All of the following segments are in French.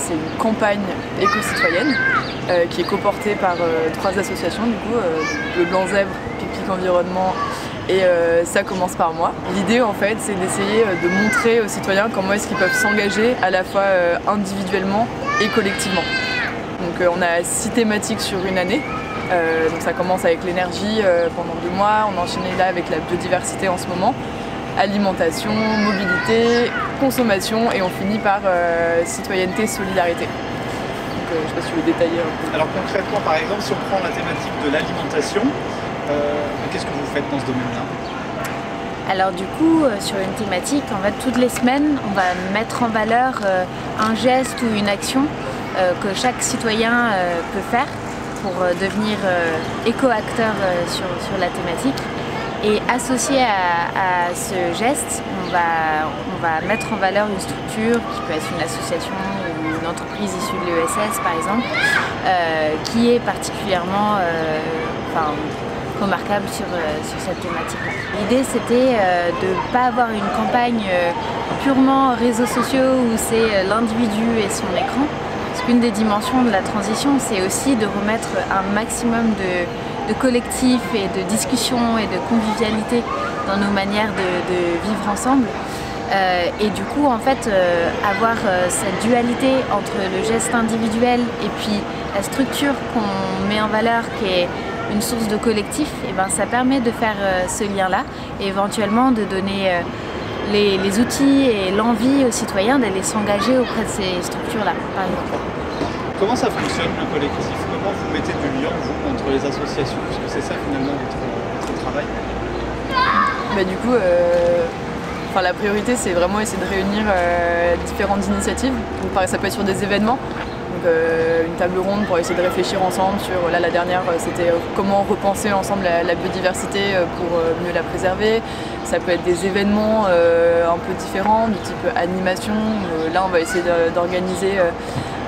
c'est une campagne éco-citoyenne qui est coportée par 3 associations du coup, le Blanc Zèbre, Pique-Pique Environnement et ça commence par moi. L'idée en fait c'est d'essayer de montrer aux citoyens comment est-ce qu'ils peuvent s'engager à la fois individuellement et collectivement. Donc on a 6 thématiques sur une année. Donc ça commence avec l'énergie pendant 2 mois, on enchaîne là avec la biodiversité en ce moment, alimentation, mobilité, consommation et on finit par citoyenneté, solidarité. Donc je ne sais pas si je veux détailler un peu. Alors concrètement par exemple si on prend la thématique de l'alimentation, qu'est-ce que vous faites dans ce domaine-là? Alors du coup, sur une thématique, en fait, toutes les semaines, on va mettre en valeur un geste ou une action que chaque citoyen peut faire pour devenir éco-acteur sur la thématique. Et associé à ce geste, on va mettre en valeur une structure qui peut être une association ou une entreprise issue de l'ESS par exemple, qui est particulièrement remarquable sur cette thématique-là. L'idée c'était de ne pas avoir une campagne purement réseaux sociaux où c'est l'individu et son écran. Parce qu'une des dimensions de la transition, c'est aussi de remettre un maximum de collectif et de discussion et de convivialité dans nos manières de vivre ensemble. Et du coup, en fait, avoir cette dualité entre le geste individuel et puis la structure qu'on met en valeur qui est une source de collectif, et ben, ça permet de faire ce lien-là et éventuellement de donner les outils et l'envie aux citoyens d'aller s'engager auprès de ces structures-là, par exemple. Comment ça fonctionne le collectif? Comment vous mettez du lien vous, entre les associations? Parce que c'est ça finalement votre travail. Bah, du coup, la priorité c'est vraiment essayer de réunir différentes initiatives. Donc, ça peut être sur des événements. Donc, une table ronde pour essayer de réfléchir ensemble sur, là la dernière c'était comment repenser ensemble la biodiversité pour mieux la préserver. Ça peut être des événements un peu différents, du type animation. Là on va essayer d'organiser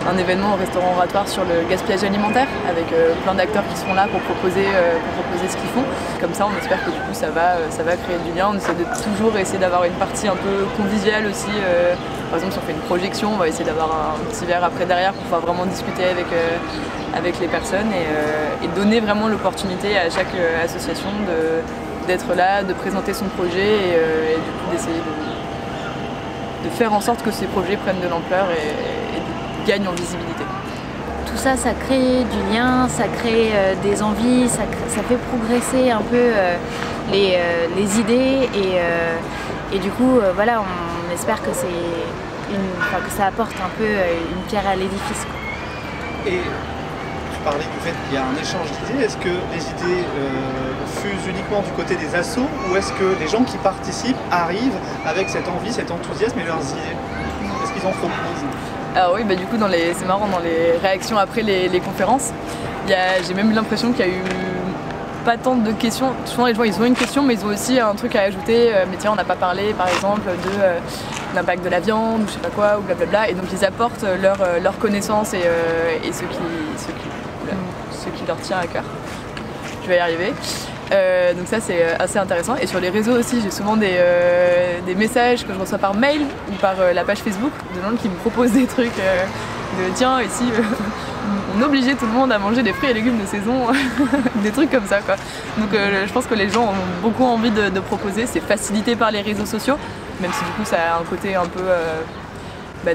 un événement au restaurant oratoire sur le gaspillage alimentaire avec plein d'acteurs qui seront là pour proposer ce qu'ils font. Comme ça on espère que du coup ça va créer du lien. On essaie de toujours essayer d'avoir une partie un peu conviviale aussi. Par exemple si on fait une projection, on va essayer d'avoir un petit verre après derrière pour pouvoir vraiment discuter avec les personnes et donner vraiment l'opportunité à chaque association d'être là, de présenter son projet et du coup d'essayer de faire en sorte que ces projets prennent de l'ampleur et gagnent en visibilité. Tout ça, ça crée du lien, ça crée des envies, ça fait progresser un peu les idées et du coup, voilà, on espère que ça apporte un peu une pierre à l'édifice. Et tu parlais du fait qu'il y a un échange d'idées. Est-ce que les idées fusent uniquement du côté des assos ou est-ce que les gens qui participent arrivent avec cette envie, cet enthousiasme et leurs idées? Est-ce qu'ils en proposent? Alors oui, bah du coup c'est marrant, dans les réactions après les conférences, j'ai même l'impression qu'il y a eu pas tant de questions. Souvent les gens ils ont une question mais ils ont aussi un truc à ajouter, mais tiens on n'a pas parlé par exemple de l'impact de la viande ou je sais pas quoi ou blablabla, et donc ils apportent leurs connaissances et ce qui leur tient à cœur. Je vais y arriver. Donc ça c'est assez intéressant, et sur les réseaux aussi j'ai souvent des messages que je reçois par mail ou par la page Facebook de gens qui me proposent des trucs de tiens ici on obligeait tout le monde à manger des fruits et légumes de saison, des trucs comme ça quoi. Donc je pense que les gens ont beaucoup envie de proposer, c'est facilité par les réseaux sociaux, même si du coup ça a un côté un peu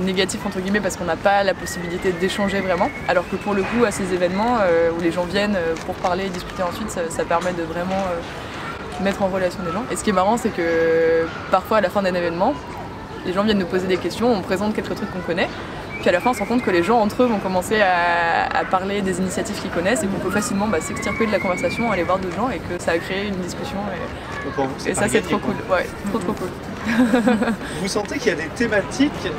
négatif entre guillemets parce qu'on n'a pas la possibilité d'échanger vraiment, alors que pour le coup à ces événements où les gens viennent pour parler et discuter ensuite, ça permet de vraiment mettre en relation des gens. Et ce qui est marrant c'est que parfois à la fin d'un événement les gens viennent nous poser des questions, on présente quelques trucs qu'on connaît, puis à la fin on se rend compte que les gens entre eux vont commencer à parler des initiatives qu'ils connaissent et qu'on peut facilement s'extirper de la conversation, aller voir d'autres gens et que ça a créé une discussion et ça c'est trop cool, ouais, trop cool. Vous sentez qu'il y a des thématiques qui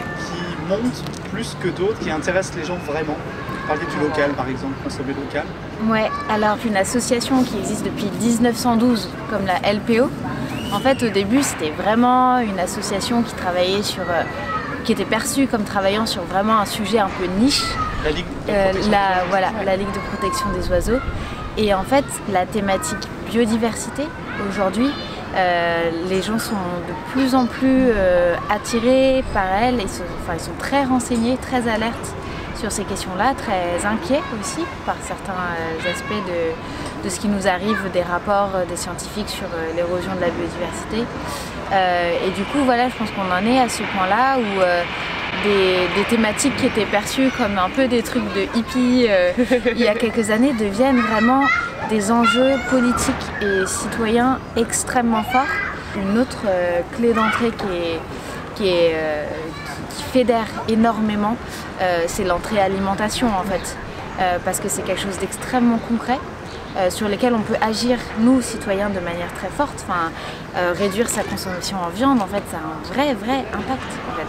montent plus que d'autres, qui intéressent les gens vraiment? Vous parliez du local par exemple, consommer local. Ouais, alors une association qui existe depuis 1912 comme la LPO, en fait au début c'était vraiment une association qui travaillait qui était perçue comme travaillant sur vraiment un sujet un peu niche. La Ligue de protection des oiseaux. La Ligue de protection des oiseaux. Et en fait la thématique biodiversité aujourd'hui, les gens sont de plus en plus attirés par elle, ils sont très renseignés, très alertes sur ces questions-là, très inquiets aussi par certains aspects de ce qui nous arrive, des rapports des scientifiques sur l'érosion de la biodiversité. Et du coup, voilà, je pense qu'on en est à ce point-là où des thématiques qui étaient perçues comme un peu des trucs de hippie il y a quelques années deviennent vraiment des enjeux politiques et citoyens extrêmement forts. Une autre clé d'entrée qui fédère énormément, c'est l'entrée alimentation en fait, parce que c'est quelque chose d'extrêmement concret sur lesquels on peut agir, nous, citoyens, de manière très forte. Enfin, réduire sa consommation en viande, en fait, ça a un vrai impact. En fait.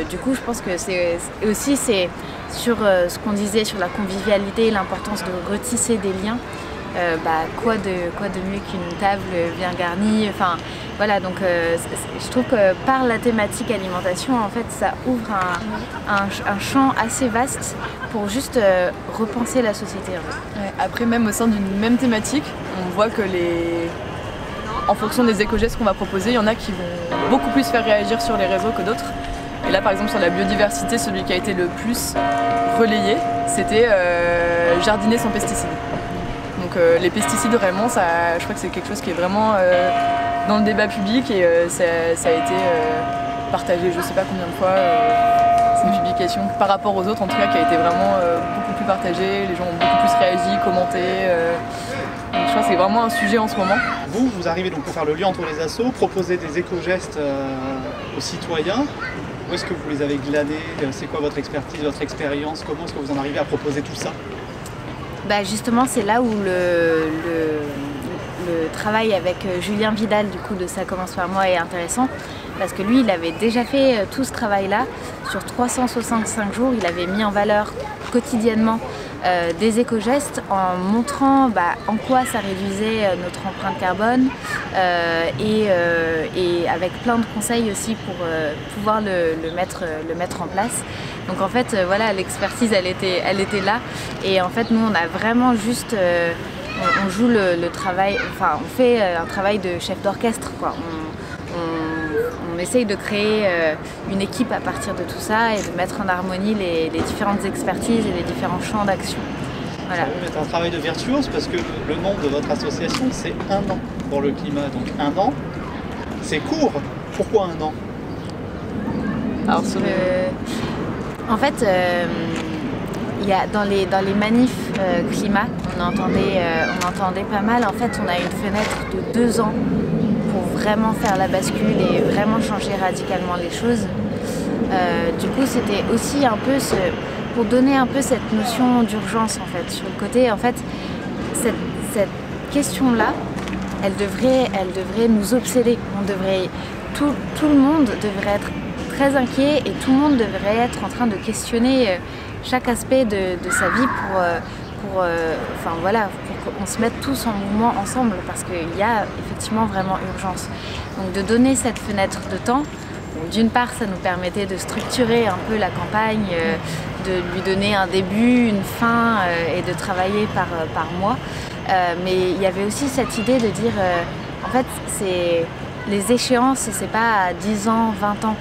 Du coup, je pense que c'est sur ce qu'on disait sur la convivialité, l'importance de retisser des liens. Quoi de mieux qu'une table bien garnie. Enfin, voilà, donc je trouve que par la thématique alimentation, en fait, ça ouvre un champ assez vaste pour juste repenser la société. En fait. Ouais, après, même au sein d'une même thématique, on voit que en fonction des éco-gestes qu'on va proposer, il y en a qui vont beaucoup plus faire réagir sur les réseaux que d'autres. Et là, par exemple, sur la biodiversité, celui qui a été le plus relayé, c'était jardiner sans pesticides. Donc les pesticides, vraiment, je crois que c'est quelque chose qui est vraiment dans le débat public et ça a été partagé je sais pas combien de fois. C'est une publication par rapport aux autres, en tout cas, qui a été vraiment beaucoup plus partagée. Les gens ont beaucoup plus réagi, commenté. Donc je crois que c'est vraiment un sujet en ce moment. Vous arrivez donc pour faire le lien entre les assos, proposer des éco-gestes aux citoyens. Où est-ce que vous les avez glanés? C'est quoi votre expertise, votre expérience? Comment est-ce que vous en arrivez à proposer tout ça? Justement, c'est là où le travail avec Julien Vidal du coup de Ça commence par moi est intéressant, parce que lui, il avait déjà fait tout ce travail-là sur 365 jours. Il avait mis en valeur quotidiennement des éco-gestes en montrant en quoi ça réduisait notre empreinte carbone et avec plein de conseils aussi pour pouvoir le mettre en place. Donc en fait, voilà, l'expertise, elle était là. Et en fait, nous, on a vraiment juste... on joue le travail... Enfin, on fait un travail de chef d'orchestre, quoi. On essaye de créer une équipe à partir de tout ça et de mettre en harmonie les différentes expertises et les différents champs d'action. Voilà. C'est un travail de virtuose parce que le nom de votre association, c'est 1 an pour le climat. Donc 1 an, c'est court. Pourquoi 1 an? Alors, en fait, il y a dans les manifs climat, on entendait pas mal. En fait, on a une fenêtre de 2 ans pour vraiment faire la bascule et vraiment changer radicalement les choses. Du coup, c'était aussi un peu pour donner un peu cette notion d'urgence en fait. Sur le côté, en fait, cette question-là, elle devrait nous obséder. Tout le monde devrait être très inquiet et tout le monde devrait être en train de questionner chaque aspect de sa vie pour qu'on se mette tous en mouvement ensemble, parce qu'il y a effectivement vraiment urgence. Donc de donner cette fenêtre de temps, d'une part ça nous permettait de structurer un peu la campagne, de lui donner un début, une fin et de travailler par mois. Mais il y avait aussi cette idée de dire en fait les échéances, c'est pas à 10 ans, 20 ans.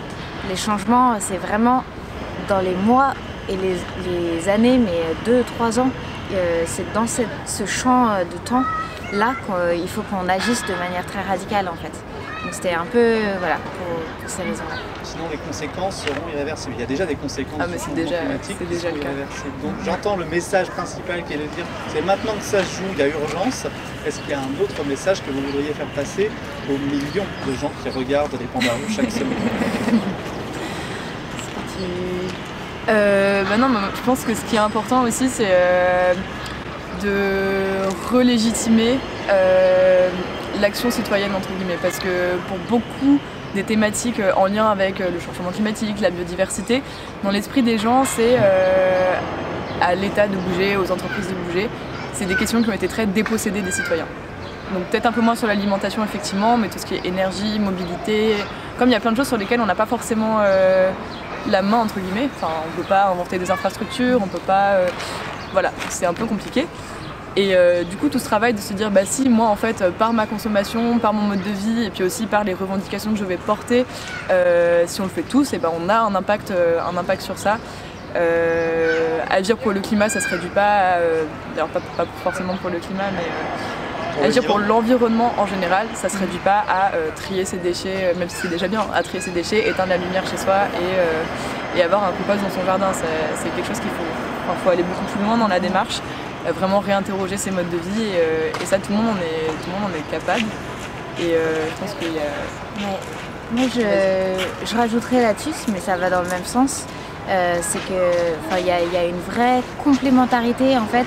Les changements, c'est vraiment dans les mois et les années, mais 2-3 ans. C'est dans ce champ de temps-là qu'il faut qu'on agisse de manière très radicale en fait. Donc c'était un peu, voilà, pour ces raisons-là. Sinon les conséquences seront irréversibles. Il y a déjà des conséquences du changement climatique qui sont irréversibles. Donc j'entends le message principal qui est de dire, c'est maintenant que ça se joue, il y a urgence. Est-ce qu'il y a un autre message que vous voudriez faire passer aux millions de gens qui regardent les Pandarous chaque semaine? Non, je pense que ce qui est important aussi, c'est de relégitimer l'action citoyenne, entre guillemets, parce que pour beaucoup des thématiques en lien avec le changement climatique, la biodiversité, dans l'esprit des gens, c'est à l'État de bouger, aux entreprises de bouger. C'est des questions qui ont été très dépossédées des citoyens. Donc peut-être un peu moins sur l'alimentation, effectivement, mais tout ce qui est énergie, mobilité, comme il y a plein de choses sur lesquelles on n'a pas forcément la main, entre guillemets. Enfin, on ne peut pas inventer des infrastructures, on peut pas... voilà, c'est un peu compliqué. Et du coup, tout ce travail de se dire, si moi, en fait, par ma consommation, par mon mode de vie, et puis aussi par les revendications que je vais porter, si on le fait tous, on a un impact sur ça. Agir pour le climat, ça se réduit pas, d'ailleurs pas forcément pour le climat, mais agir pour l'environnement en général, ça se réduit pas à trier ses déchets, même si c'est déjà bien, à trier ses déchets, éteindre la lumière chez soi et avoir un compost dans son jardin. C'est quelque chose qu'il faut aller beaucoup plus loin dans la démarche, vraiment réinterroger ses modes de vie et ça tout le monde en est capable. Et je pense qu'il y a... Ouais. Moi je rajouterais là-dessus, mais ça va dans le même sens, c'est que il y a une vraie complémentarité en fait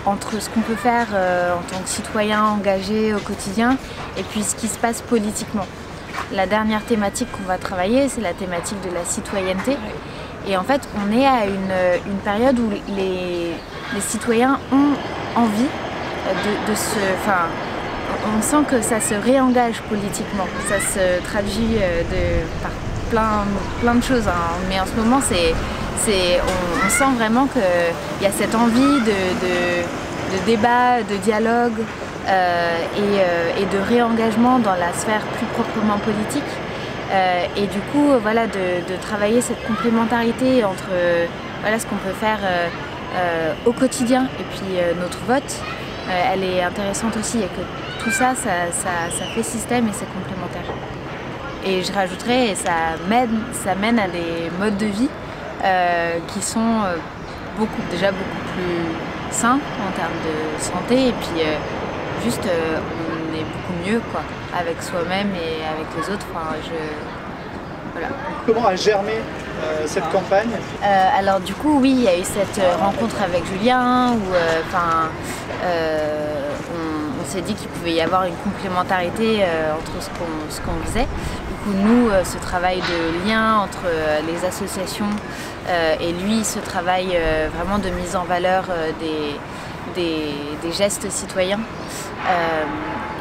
entre ce qu'on peut faire en tant que citoyen engagé au quotidien et puis ce qui se passe politiquement. La dernière thématique qu'on va travailler, c'est la thématique de la citoyenneté. Et en fait, on est à une période où les citoyens ont envie de se... on sent que ça se réengage politiquement. Ça se traduit par plein de choses, hein. Mais en ce moment, on sent vraiment qu'il y a cette envie de débat, de dialogue et de réengagement dans la sphère plus proprement politique. Et du coup, voilà, de travailler cette complémentarité entre ce qu'on peut faire au quotidien et puis notre vote, elle est intéressante aussi et que tout ça fait système et c'est complémentaire. Et je rajouterais, ça mène à des modes de vie qui sont déjà beaucoup plus sains en termes de santé et puis on est beaucoup mieux quoi, avec soi-même et avec les autres. Voilà. Comment a germé cette campagne? Alors du coup oui, il y a eu cette rencontre avec Julien où on s'est dit qu'il pouvait y avoir une complémentarité entre ce qu'on faisait. Du coup nous, ce travail de lien entre les associations et lui, ce travail vraiment de mise en valeur des gestes citoyens.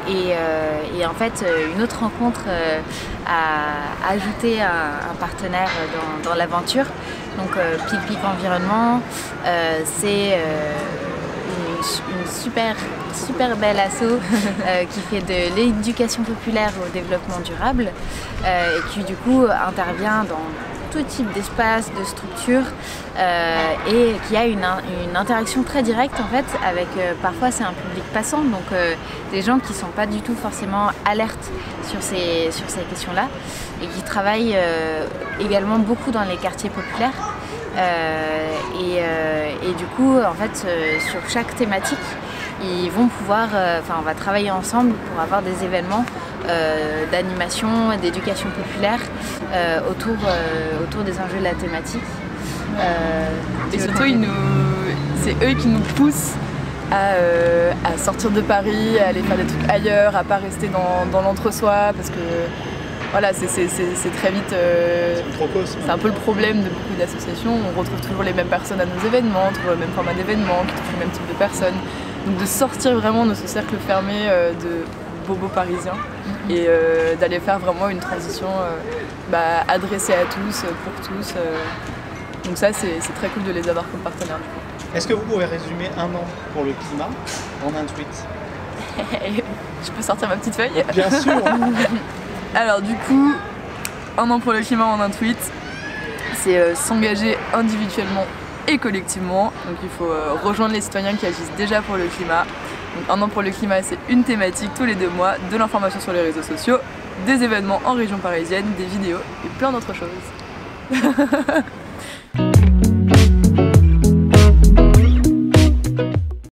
Et en fait, une autre rencontre a ajouté un partenaire dans l'aventure. Donc Pic Environnement, c'est une super belle asso qui fait de l'éducation populaire au développement durable et qui du coup intervient dans tout type d'espace, de structure et qui a une interaction très directe en fait avec parfois c'est un public passant, donc des gens qui ne sont pas du tout forcément alertes sur ces questions-là et qui travaillent également beaucoup dans les quartiers populaires et du coup en fait sur chaque thématique ils vont pouvoir, on va travailler ensemble pour avoir des événements d'animation et d'éducation populaire autour des enjeux de la thématique. Et surtout, c'est eux qui nous poussent à sortir de Paris, à aller faire des trucs ailleurs, à pas rester dans l'entre-soi, parce que voilà, c'est très vite... c'est un peu le problème de beaucoup d'associations. On retrouve toujours les mêmes personnes à nos événements, toujours le même format d'événements, qui touchent le même type de personnes. Donc de sortir vraiment de ce cercle fermé de bobos parisiens et d'aller faire vraiment une transition adressée à tous, pour tous. Donc ça, c'est très cool de les avoir comme partenaires. Est-ce que vous pouvez résumer un an pour le climat en un tweet? Je peux sortir ma petite feuille? Bien sûr. Alors du coup, un an pour le climat en un tweet, c'est s'engager individuellement et collectivement. Donc il faut rejoindre les citoyens qui agissent déjà pour le climat. Donc un an pour le climat, c'est une thématique tous les 2 mois, de l'information sur les réseaux sociaux, des événements en région parisienne, des vidéos et plein d'autres choses.